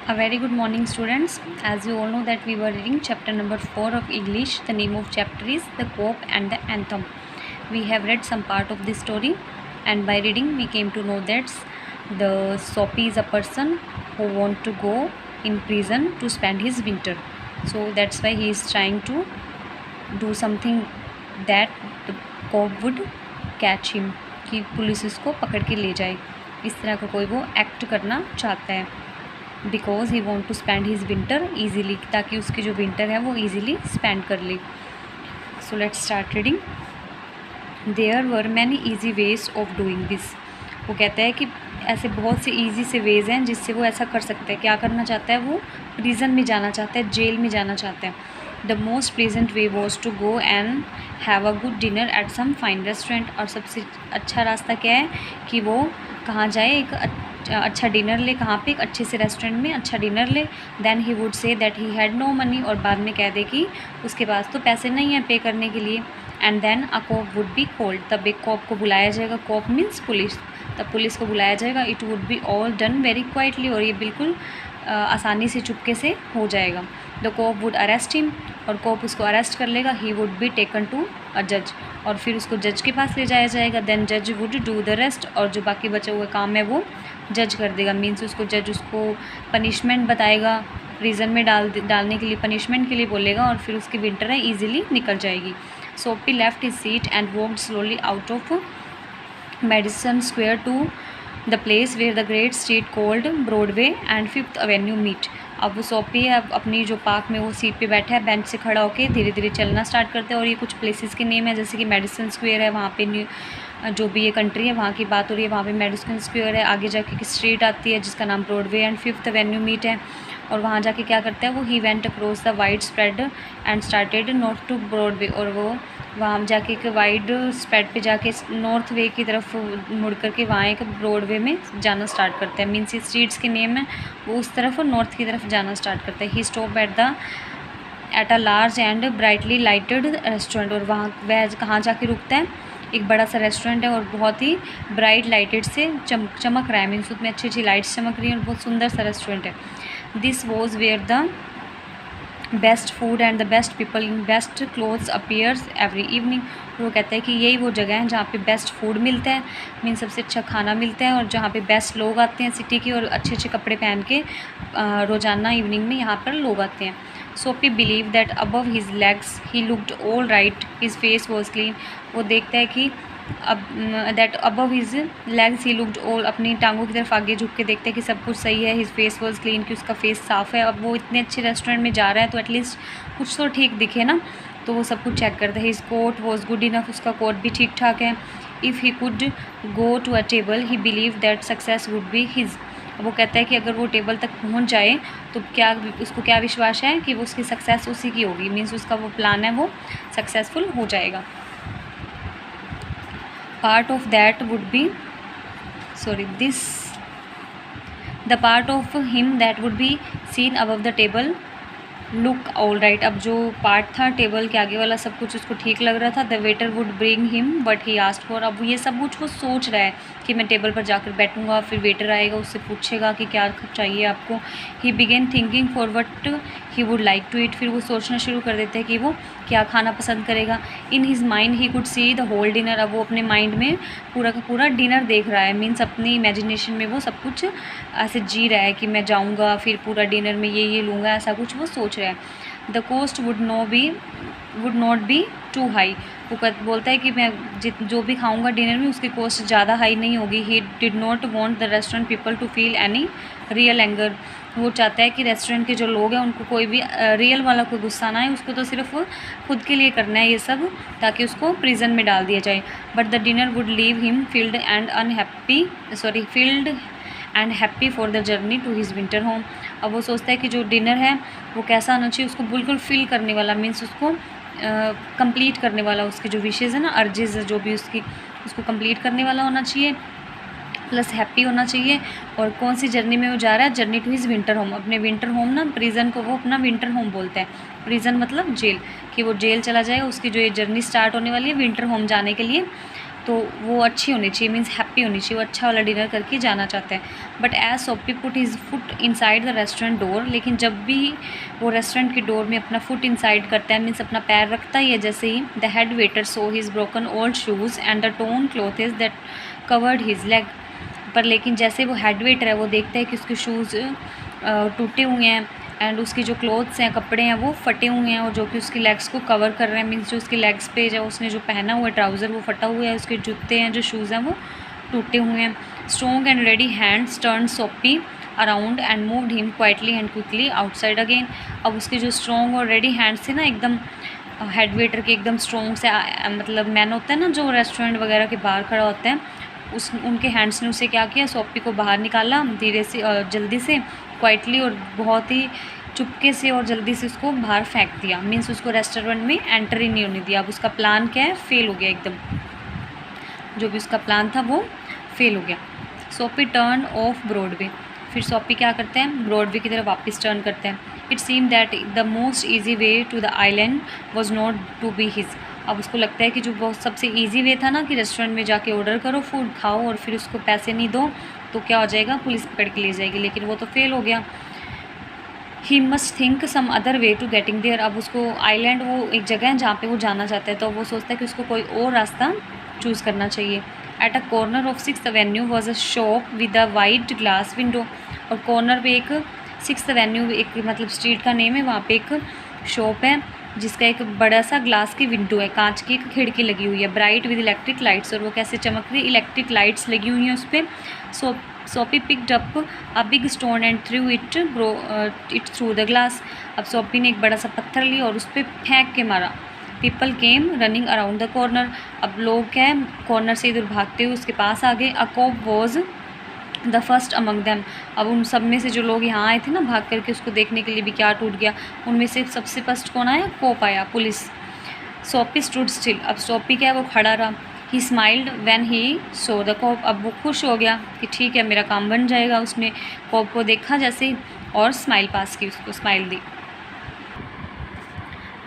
A very good morning, students. As you all know that we were reading chapter number 4 of English. The name of chapter is The Cope and the Anthem. We have read some part of this story, and by reading we came to know that the Soapy is a person who want to go in prison to spend his winter. So that's why he is trying to do something that the cop would catch him, कि police उसको पकड़ के ले जाए. इस तरह का कोई वो एक्ट करना चाहता है. Because he want to spend his winter easily, ताकि उसकी जो विंटर है वो ईजीली स्पेंड कर ले. So let's start reading. There were many easy ways of doing this. वो कहता है कि ऐसे बहुत से ईजी से वेज हैं जिससे वो ऐसा कर सकता है. क्या करना चाहता है वो? प्रिजन में जाना चाहता है, जेल में जाना चाहता है. The most pleasant way was to go and have a good dinner at some fine restaurant. और सबसे अच्छा रास्ता क्या है कि वो कहाँ जाए, एक अच्छा डिनर ले. कहाँ पे? एक अच्छे से रेस्टोरेंट में अच्छा डिनर ले. Then he would say that he had no money. और बाद में कह दे कि उसके पास तो पैसे नहीं हैं पे करने के लिए. And then a cop would be called. तब एक कॉप को बुलाया जाएगा. Cop means police. तब पुलिस को बुलाया जाएगा. It would be all done very quietly. और ये बिल्कुल आसानी से चुपके से हो जाएगा. The cop would arrest him. और कॉप उसको अरेस्ट कर लेगा. He would be taken to a जज. और फिर उसको जज के पास ले जाया जाएगा. देन जज वुड डू द रेस्ट. और जो बाकी बचे हुए काम है वो जज कर देगा. मीन्स उसको जज उसको पनिशमेंट बताएगा. प्रिजन में डालने के लिए पनिशमेंट के लिए बोलेगा. और फिर उसकी विंटर है ईजिली निकल जाएगी. Soapy left his seat and walked slowly out of Madison Square to the place where the great street called Broadway and 5th avenue meet. अब वो सोपी है अपनी जो पार्क में वो सीट पे बैठा है, बेंच से खड़ा होकर धीरे धीरे चलना स्टार्ट करते हैं. और ये कुछ प्लेसेस के नेम है, जैसे कि मेडिसन स्क्वायर है, वहाँ पे जो भी ये कंट्री है वहाँ की बात हो रही है. वहाँ पे मेडिसन स्क्वायर है. आगे जाके एक स्ट्रीट आती है जिसका नाम Broadway and 5th avenue meet है. और वहाँ जाके क्या करता है वो? He went across the wide spread and started north two Broadway. और वो वहाँ जाके एक वाइड स्प्रेड पे जाके नॉर्थ वे की तरफ मुड़ करके वहाँ एक ब्रॉडवे में जाना स्टार्ट करता है. मीन्स स्ट्रीट्स के नेम है वो उस तरफ और नॉर्थ की तरफ जाना स्टार्ट करता है. He stop at a large and brightly lighted restaurant. और वहाँ वह कहाँ जाके रुकता है? एक बड़ा सा रेस्टोरेंट है और बहुत ही ब्राइट लाइटेड से चमक रहा है. मीन्स उसमें अच्छी अच्छी लाइट्स चमक रही हैं और बहुत सुंदर सा रेस्टोरेंट है. This was where the best food and the best people in best clothes appears every evening. वो कहता है कि यही वो जगह है जहाँ पे बेस्ट फूड मिलता है, मीन सबसे अच्छा खाना मिलता है, और जहाँ पे बेस्ट लोग आते हैं सिटी के और अच्छे अच्छे कपड़े पहन के रोज़ाना इवनिंग में यहाँ पर लोग आते हैं. सोपी believe that above his legs he looked all right, his face was clean. वो देखता है कि अब that above his legs he looked all, अपनी टांगों की तरफ आगे झुक के देखते हैं कि सब कुछ सही है. हिज फेस वॉज क्लीन, कि उसका फेस साफ़ है. अब वो इतने अच्छे रेस्टोरेंट में जा रहा है तो एटलीस्ट कुछ तो ठीक दिखे ना. तो वो सब कुछ चेक करता है. His coat was good enough, उसका कोट भी ठीक ठाक है. If he could go to a table he believe that success would be his. वो कहता है कि अगर वो टेबल तक पहुंच जाए तो क्या उसको क्या विश्वास है कि वो उसकी सक्सेस उसी की होगी. मीन्स उसका वो प्लान है वो सक्सेसफुल हो जाएगा. Part of that would be the part of him that would be seen above the table look all right. अब जो पार्ट था टेबल के आगे वाला सब कुछ उसको ठीक लग रहा था. The waiter would bring him but he asked for. अब ये सब कुछ वो सोच रहा है कि मैं टेबल पर जाकर बैठूंगा, फिर वेटर आएगा उससे पूछेगा कि क्या चाहिए आपको. He began thinking for what he would like to eat. फिर वो सोचना शुरू कर देते हैं कि वो क्या खाना पसंद करेगा. In his mind he could see the whole dinner. अब वो अपने माइंड में पूरा का पूरा डिनर देख रहा है. मीन्स अपनी इमेजिनेशन में वो सब कुछ ऐसे जी रहा है कि मैं जाऊँगा फिर पूरा डिनर में ये लूँगा, ऐसा कुछ वो सोच रहा है. The cost would not be too high. वो बोलता है कि मैं जो भी खाऊंगा डिनर में उसकी कॉस्ट ज़्यादा हाई नहीं होगी. He did not want the restaurant people to feel any real anger. वो चाहता है कि रेस्टोरेंट के जो लोग हैं उनको कोई भी रियल वाला कोई गुस्सा ना है. उसको तो सिर्फ खुद के लिए करना है ये सब, ताकि उसको प्रिजन में डाल दिया जाए. But the dinner would leave him filled and happy for the journey to his winter home. अब वो सोचता है कि जो डिनर है वो कैसा होना चाहिए, उसको बिल्कुल फिल करने वाला. मीन्स उसको कंप्लीट करने वाला. उसकी जो विशेज़ है ना, अर्जेज़ जो भी उसको कंप्लीट करने वाला होना चाहिए, प्लस हैप्पी होना चाहिए. और कौन सी जर्नी में वो जा रहा है? Journey to his winter home. अपने विंटर होम ना, प्रिजन को वो अपना विंटर होम बोलता है. प्रिजन मतलब जेल, कि वो जेल चला जाएगा. उसकी जो ये जर्नी स्टार्ट होने वाली है विंटर होम जाने के लिए. तो वो अच्छी होनी चाहिए, मीन्स हैप्पी होनी चाहिए, वो अच्छा वाला डिनर करके जाना चाहते हैं। बट एज सोपी put his foot inside the restaurant door, लेकिन जब भी वो रेस्टोरेंट की डोर में अपना फुट इनसाइड करता है, मीन्स अपना पैर रखता ही है जैसे ही, the head waiter saw his broken old shoes and the torn clothes that covered his leg. पर लेकिन जैसे वो हेड वेटर है वो देखता है कि उसके शूज़ टूटे हुए हैं एंड उसकी जो क्लोथ्स हैं, कपड़े हैं, वो फटे हुए हैं और जो कि उसकी लेग्स को कवर कर रहे हैं, मीन्स जो उसकी लेग्स पे जो उसने जो पहना हुआ है ट्राउज़र वो फटा हुआ है, उसके जूते हैं जो शूज़ हैं वो टूटे हुए हैं। Strong and ready hands turn Soapy around and moved him quietly and quickly outside again. अब उसके जो स्ट्रॉन्ग और रेडी हैंड्स थे ना, एकदम हेड वेटर के एकदम स्ट्रॉन्ग से मतलब मैन होता है ना जो रेस्टोरेंट वगैरह के बाहर खड़ा होता है, उनके हैंड्स ने उसे क्या किया, सोपी को बाहर निकाला धीरे से जल्दी से, क्वाइटली और बहुत ही चुपके से और जल्दी से उसको बाहर फेंक दिया, मीन्स उसको रेस्टोरेंट में एंटर ही नहीं होने दिया। अब उसका प्लान क्या है, फेल हो गया एकदम, जो भी उसका प्लान था वो फेल हो गया। सोपी टर्न ऑफ ब्रॉडवे, फिर सोपी क्या करते हैं, ब्रॉडवे की तरफ वापस टर्न करते हैं। It seem that the most easy way to the island was not to be his. अब उसको लगता है कि जो बहुत सबसे ईजी वे था ना कि रेस्टोरेंट में जाके ऑर्डर करो, फूड खाओ और फिर उसको पैसे नहीं दो तो क्या हो जाएगा, पुलिस पकड़ के ले जाएगी, लेकिन वो तो फेल हो गया। He must think some other way to getting there. अब उसको आइलैंड वो एक जगह है जहाँ पे वो जाना चाहता है, तो वो सोचता है कि उसको कोई और रास्ता चूज़ करना चाहिए। At a corner of 6th Avenue was a shop with a wide glass window, और कॉर्नर पे एक 6th एवेन्यू एक मतलब स्ट्रीट का नेम है, वहाँ पे एक शॉप है जिसका एक बड़ा सा ग्लास की विंडो है, कांच की एक खिड़की लगी हुई है, ब्राइट विद इलेक्ट्रिक लाइट्स, और वो कैसे चमक रही, इलेक्ट्रिक लाइट्स लगी हुई हैं उस पर। सोपी picked up a big stone and through it through the glass. अब सोपी ने एक बड़ा सा पत्थर लिया और उस पर फेंक के मारा। People came running around the corner, अब लोग क्या है कॉर्नर से इधर भागते हुए उसके पास आ गए। A cop was the first among them, अब उन सब में से जो लोग यहाँ आए थे ना भाग करके उसको देखने के लिए भी क्या टूट गया, उनमें से सबसे फर्स्ट कौन आया, कॉप आया, पुलिस। सोपी स्टूड स्टिल, अब सोपी क्या है वो खड़ा रहा। He smiled when he saw the cop, अब वो खुश हो गया कि ठीक है मेरा काम बन जाएगा। उसने कॉप को देखा जैसे ही और स्माइल पास की, उसको स्माइल दी।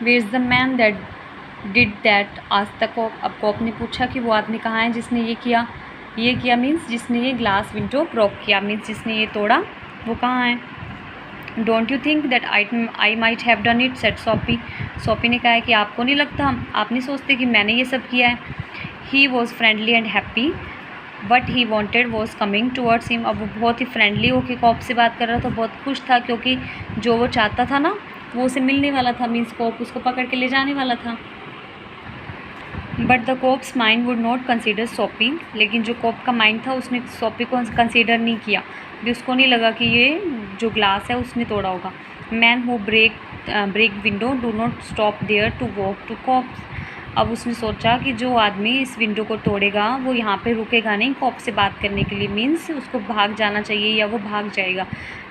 Where is the man that did that, आज द कॉप, अब कॉप ने पूछा कि वो आदमी कहाँ है जिसने ये किया, ये किया मीन्स जिसने ये ग्लास विंडो ब्रोक किया, मीन्स जिसने ये तोड़ा वो कहाँ है। Don't you think that I might have done it, said सोपी, सोपी ने कहा है कि आपको नहीं लगता, आप नहीं सोचते कि मैंने ये सब किया है। He was friendly and happy but he wanted was coming towards him, अब वो बहुत ही फ्रेंडली होकर कॉप से बात कर रहा था, बहुत खुश था क्योंकि जो वो चाहता था ना वो उसे मिलने वाला था, मीन्स कॉप उसको पकड़ के ले जाने वाला था। But the cop's mind would not consider Soapy, लेकिन जो कॉप का माइंड था उसने सोपी को कंसिडर नहीं किया, भी उसको नहीं लगा कि ये जो ग्लास है उसने तोड़ा होगा। Man who break window do not stop there to walk to cops, अब उसने सोचा कि जो आदमी इस विंडो को तोड़ेगा वो यहाँ पे रुकेगा नहीं कॉप से बात करने के लिए, मीन्स उसको भाग जाना चाहिए या वो भाग जाएगा।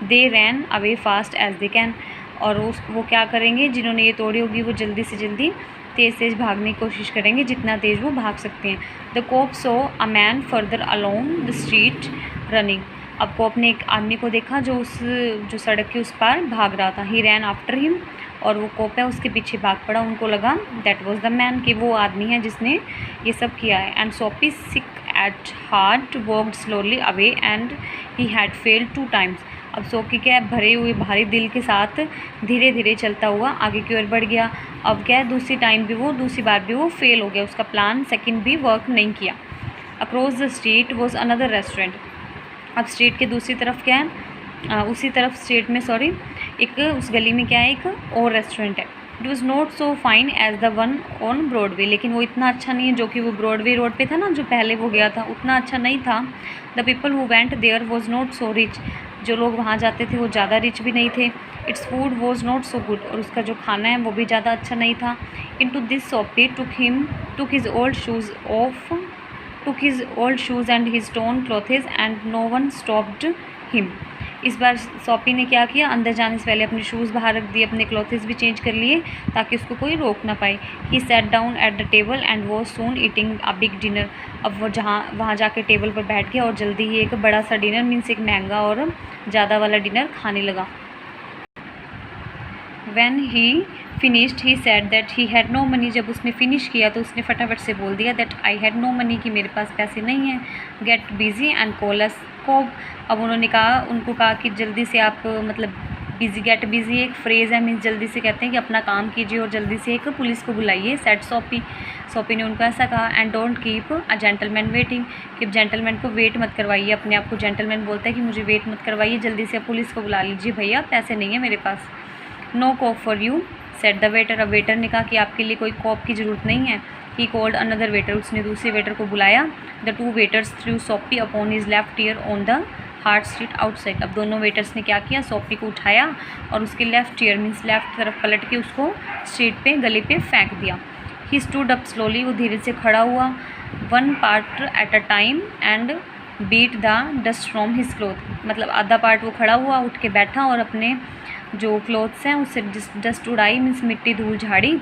They ran away fast as they can, और वो क्या करेंगे, जिन्होंने ये तोड़ी होगी वो जल्दी से जल्दी तेज़ भागने की कोशिश करेंगे, जितना तेज़ वो भाग सकते हैं। The cop saw a man further along the street running, अब कॉप ने एक आदमी को देखा जो सड़क के उस पार भाग रहा था। ही रैन आफ्टर हिम, और वो कॉप है उसके पीछे भाग पड़ा। उनको लगा दैट वाज द मैन, कि वो आदमी है जिसने ये सब किया है। And Soapy sick at heart walked slowly away and he had failed 2 times, अब सोपी क्या है भरे हुए भारी दिल के साथ धीरे धीरे चलता हुआ आगे की ओर बढ़ गया। अब क्या है दूसरी बार भी वो फेल हो गया, उसका प्लान सेकंड भी वर्क नहीं किया। Across the street was another restaurant, अब स्ट्रीट के दूसरी तरफ क्या है उसी तरफ स्ट्रीट में एक उस गली में क्या है एक और रेस्टोरेंट है। It was not so fine as the one on Broadway, लेकिन वो इतना अच्छा नहीं है जो कि वो ब्रॉडवे रोड पे था ना जो पहले वो गया था, उतना अच्छा नहीं था। The people who went there was not so rich, जो लोग वहाँ जाते थे वो ज़्यादा रिच भी नहीं थे। Its food was not so good, और उसका जो खाना है वो भी ज़्यादा अच्छा नहीं था। इन टू दिस सोपी took his old shoes and his torn clothes and no one stopped him, इस बार सोपी ने क्या किया, अंदर जाने से पहले अपने शूज़ बाहर रख दिए, अपने क्लॉथेस भी चेंज कर लिए ताकि उसको कोई रोक ना पाए। He sat down at the table and was soon eating a big dinner, अब वो वहाँ जाके टेबल पर बैठ गया और जल्दी ही एक बड़ा सा डिनर मीन्स एक महंगा और ज़्यादा वाला डिनर खाने लगा। When he finished he said that he had no money. जब उसने फिनिश किया तो उसने फटाफट से बोल दिया that I had no money, कि मेरे पास पैसे नहीं हैं। Get busy and call us cop. अब उन्होंने कहा, उनको कहा कि जल्दी से आप मतलब बिजी, गेट बिजी एक फ्रेज़ है, मीन्स जल्दी से कहते हैं कि अपना काम कीजिए और जल्दी से एक पुलिस को बुलाइए। सेड सोपी। सोपी ने उनको ऐसा कहा। And don't keep a gentleman waiting, कि जेंटलमैन को वेट मत करवाइए। अपने आप को जेंटलमैन बोलता है कि मुझे वेट मत करवाइए, जल्दी से पुलिस को बुला लीजिए भैया, पैसे नहीं है मेरे पास। No cop for you said the waiter. अब वेटर ने कहा कि आपके लिए कोई कॉप की ज़रूरत नहीं है। He called another waiter. उसने दूसरे वेटर को बुलाया। द टू वेटर्स थ्रू सोपी upon his left ear on the hard street outside. अब दोनों वेटर्स ने क्या किया, सोपी को उठाया और उसके लेफ्ट ईयर मीन्स लेफ्ट तरफ पलट के उसको स्ट्रीट पे, गले पे फेंक दिया। He stood up slowly. वो धीरे से खड़ा हुआ। One part at a time and beat the dust from his cloth. मतलब आधा पार्ट वो खड़ा हुआ, उठ के बैठा और अपने जो क्लोथ्स हैं उससे डस्ट उड़ाई, मीन्स मिट्टी धूल झाड़ी।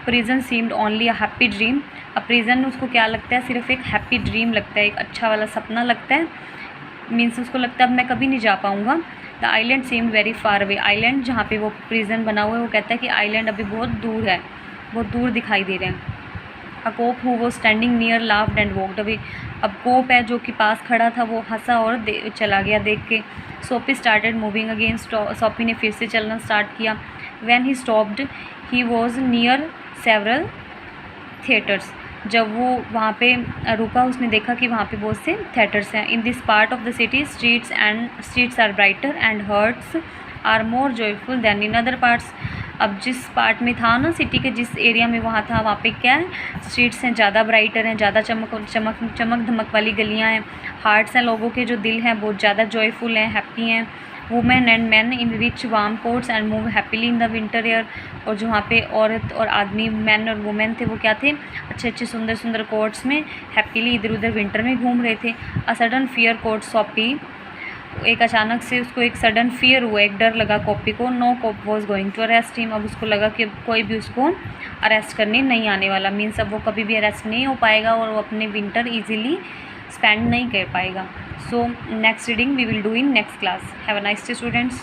Prison seemed only a happy dream. अब प्रिजन उसको क्या लगता है, सिर्फ एक हैप्पी ड्रीम लगता है, एक अच्छा वाला सपना लगता है, मीन्स उसको लगता है अब मैं कभी नहीं जा पाऊँगा। The island seemed very far away. Island जहाँ पे वो प्रिजन बना हुआ है वो कहता है कि आइलैंड अभी बहुत दूर है, बहुत दूर दिखाई दे रहे हैं। अ कोप हु वो standing near laughed and walked away. अब कोप है जो कि पास खड़ा था, वो हंसा और चला गया देख के। सोपी स्टार्टेड मूविंग अगेन। सोपी ने फिर से चलना स्टार्ट किया। When he stopped he was near several theatres. जब वो वहाँ पे रुका उसने देखा कि वहाँ पे बहुत से थिएटर्स हैं। In this part of the city streets are brighter and hearts are more joyful than in other parts. अब जिस पार्ट में था ना सिटी के, जिस एरिया में वहाँ था, वहाँ पे क्या है, स्ट्रीट्स हैं ज़्यादा ब्राइटर हैं, ज़्यादा चमक धमक वाली गलियाँ हैं। हार्ट्स हैं, लोगों के जो दिल हैं बहुत ज़्यादा जॉयफुल हैं, हैप्पी हैं। Women and man in rich warm quotes and move happily in the winter air. और जो वहाँ पे औरत और आदमी, मैन और वुमेन थे, वो क्या थे, अच्छे अच्छे सुंदर सुंदर कोट्स में हैप्पीली इधर उधर विंटर में घूम रहे थे। अ सडन फियर कोट सोपी। एक अचानक से उसको एक सडन फियर हुआ, एक डर लगा कॉपी को। No cop was going to arrest him. अब उसको लगा कि कोई भी उसको अरेस्ट करने नहीं आने वाला, मीन्स अब वो कभी भी अरेस्ट नहीं हो पाएगा और वो अपने विंटर ईजिली स्पेंड नहीं कर पाएगा। So next reading we will do in next class. Have a nice day students.